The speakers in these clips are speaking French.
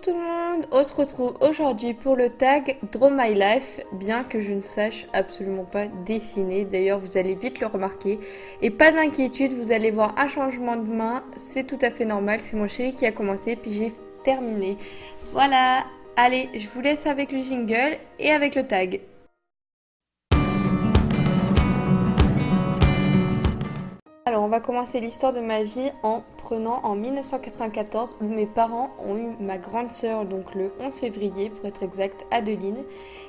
tout le monde, on se retrouve aujourd'hui pour le tag Draw My Life, bien que je ne sache absolument pas dessiner, d'ailleurs vous allez vite le remarquer. Et pas d'inquiétude, vous allez voir un changement de main, c'est tout à fait normal, c'est mon chéri qui a commencé puis j'ai terminé. Voilà, allez, je vous laisse avec le jingle et avec le tag. Alors, on va commencer l'histoire de ma vie en prenant en 1994 où mes parents ont eu ma grande sœur, donc le 11 février pour être exact, Adeline.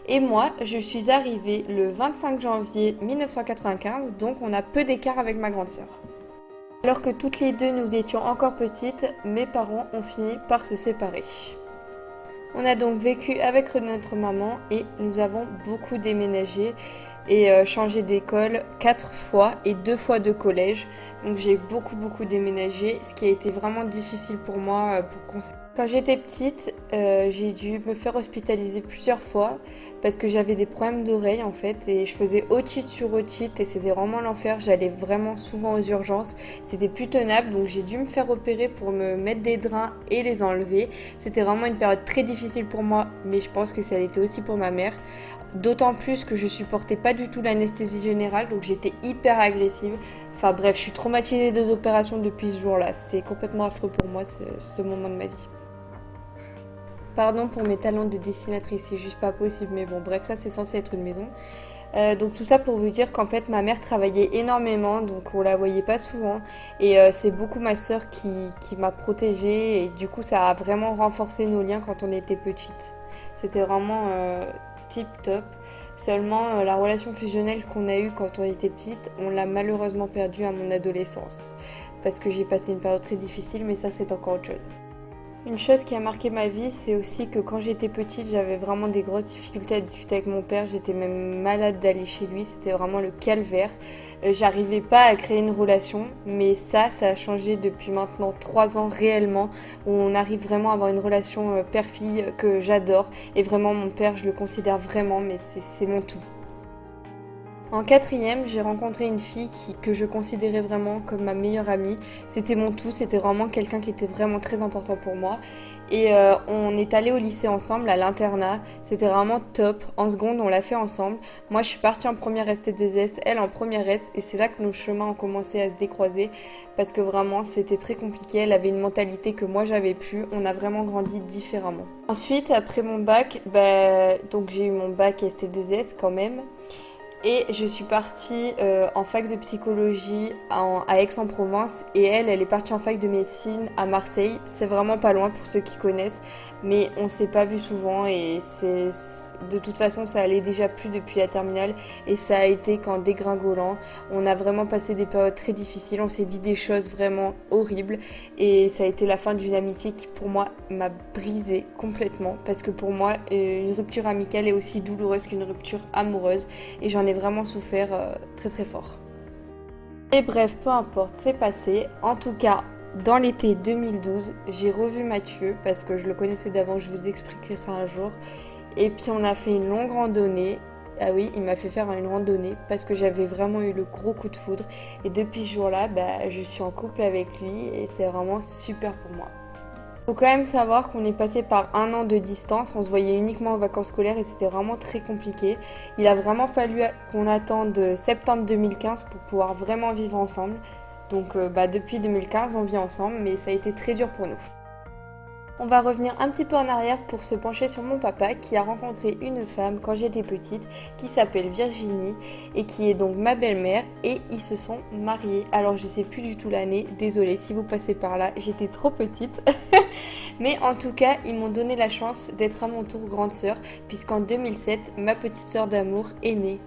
Et moi, je suis arrivée le 25 janvier 1995, donc on a peu d'écart avec ma grande sœur. Alors que toutes les deux nous étions encore petites, mes parents ont fini par se séparer. On a donc vécu avec notre maman et nous avons beaucoup déménagé et changé d'école 4 fois et 2 fois de collège. Donc j'ai beaucoup déménagé, ce qui a été vraiment difficile pour moi pour conserver. Quand j'étais petite, j'ai dû me faire hospitaliser plusieurs fois parce que j'avais des problèmes d'oreille en fait et je faisais otite sur otite et c'était vraiment l'enfer. J'allais vraiment souvent aux urgences, c'était plus tenable donc j'ai dû me faire opérer pour me mettre des drains et les enlever. C'était vraiment une période très difficile pour moi, mais je pense que ça l'était aussi pour ma mère. D'autant plus que je supportais pas du tout l'anesthésie générale, donc j'étais hyper agressive. Enfin bref, je suis traumatisée des opérations depuis ce jour-là. C'est complètement affreux pour moi ce moment de ma vie. Pardon pour mes talents de dessinatrice, c'est juste pas possible, mais bon bref, ça c'est censé être une maison. Donc tout ça pour vous dire qu'en fait ma mère travaillait énormément, donc on la voyait pas souvent. Et c'est beaucoup ma soeur qui m'a protégée et du coup ça a vraiment renforcé nos liens quand on était petite. C'était vraiment tip top. Seulement la relation fusionnelle qu'on a eue quand on était petite, on l'a malheureusement perdue à mon adolescence. Parce que j'ai passé une période très difficile, mais ça c'est encore autre chose. Une chose qui a marqué ma vie, c'est aussi que quand j'étais petite, j'avais vraiment des grosses difficultés à discuter avec mon père. J'étais même malade d'aller chez lui, c'était vraiment le calvaire. J'arrivais pas à créer une relation, mais ça a changé depuis maintenant 3 ans réellement, où on arrive vraiment à avoir une relation père-fille que j'adore. Et vraiment, mon père, je le considère vraiment, mais c'est mon tout. En quatrième, j'ai rencontré une fille que je considérais vraiment comme ma meilleure amie. C'était mon tout, c'était vraiment quelqu'un qui était vraiment très important pour moi. Et on est allé au lycée ensemble, à l'internat. C'était vraiment top. En seconde, on l'a fait ensemble. Moi, je suis partie en première ST2S, elle en première S. Et c'est là que nos chemins ont commencé à se décroiser. Parce que vraiment, c'était très compliqué. Elle avait une mentalité que moi, j'avais plus. On a vraiment grandi différemment. Ensuite, après mon bac, donc j'ai eu mon bac ST2S quand même. Et je suis partie en fac de psychologie à Aix-en-Provence et elle est partie en fac de médecine à Marseille. C'est vraiment pas loin pour ceux qui connaissent, mais on s'est pas vu souvent et de toute façon ça allait déjà plus depuis la terminale et ça a été qu'en dégringolant. On a vraiment passé des périodes très difficiles, on s'est dit des choses vraiment horribles et ça a été la fin d'une amitié qui pour moi m'a brisée complètement parce que pour moi une rupture amicale est aussi douloureuse qu'une rupture amoureuse et j'en ai vraiment souffert très fort. Et bref, peu importe, c'est passé. En tout cas, dans l'été 2012, j'ai revu Mathieu parce que je le connaissais d'avant, je vous expliquerai ça un jour. Et puis on a fait une longue randonnée. Ah oui, il m'a fait faire une randonnée parce que j'avais vraiment eu le gros coup de foudre. Et depuis ce jour-là, je suis en couple avec lui et c'est vraiment super pour moi. Faut quand même savoir qu'on est passé par 1 an de distance, on se voyait uniquement en vacances scolaires et c'était vraiment très compliqué. Il a vraiment fallu qu'on attende septembre 2015 pour pouvoir vraiment vivre ensemble. Donc depuis 2015 on vit ensemble mais ça a été très dur pour nous. On va revenir un petit peu en arrière pour se pencher sur mon papa qui a rencontré une femme quand j'étais petite qui s'appelle Virginie et qui est donc ma belle-mère et ils se sont mariés. Alors je sais plus du tout l'année, désolée si vous passez par là, j'étais trop petite. Mais en tout cas, ils m'ont donné la chance d'être à mon tour grande sœur puisqu'en 2007, ma petite sœur d'amour est née.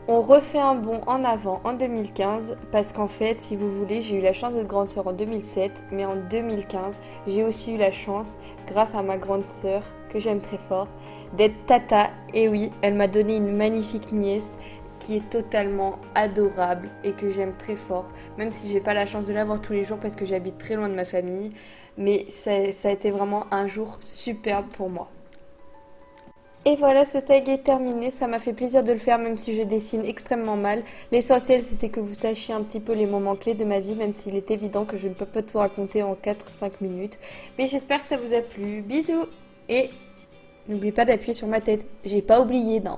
On refait un bond en avant en 2015 parce qu'en fait, si vous voulez, j'ai eu la chance d'être grande sœur en 2007, mais en 2015, j'ai aussi eu la chance, grâce à ma grande sœur que j'aime très fort, d'être tata. Et oui, elle m'a donné une magnifique nièce qui est totalement adorable et que j'aime très fort, même si j'ai pas la chance de la voir tous les jours parce que j'habite très loin de ma famille, mais ça a été vraiment un jour superbe pour moi. Et voilà, ce tag est terminé. Ça m'a fait plaisir de le faire, même si je dessine extrêmement mal. L'essentiel, c'était que vous sachiez un petit peu les moments clés de ma vie, même s'il est évident que je ne peux pas tout raconter en 4-5 minutes. Mais j'espère que ça vous a plu. Bisous! Et n'oubliez pas d'appuyer sur ma tête. J'ai pas oublié, non.